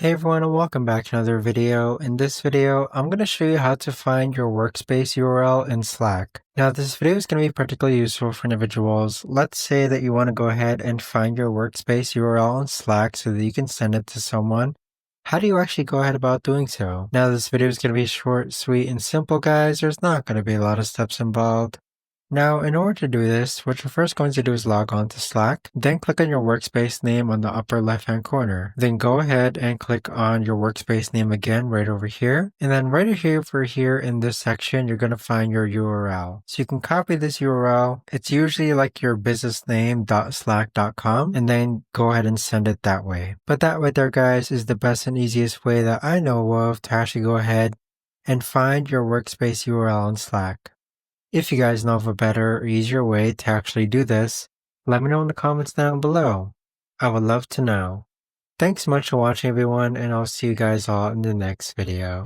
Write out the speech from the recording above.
Hey everyone and welcome back to another video. In this video, I'm going to show you how to find your workspace URL in Slack. Now this video is going to be particularly useful for individuals. Let's say that you want to go ahead and find your workspace URL in Slack so that you can send it to someone. How do you actually go ahead about doing so? Now this video is going to be short, sweet, and simple guys. There's not going to be a lot of steps involved. Now, in order to do this, what you're first going to do is log on to Slack, then click on your workspace name on the upper left-hand corner. Then go ahead and click on your workspace name again right over here. And then right here in this section, you're going to find your URL. So you can copy this URL. It's usually like your business name.slack.com, and then go ahead and send it that way. But that right there, guys, is the best and easiest way that I know of to actually go ahead and find your workspace URL in Slack. If you guys know of a better or easier way to actually do this, let me know in the comments down below. I would love to know. Thanks so much for watching everyone, and I'll see you guys all in the next video.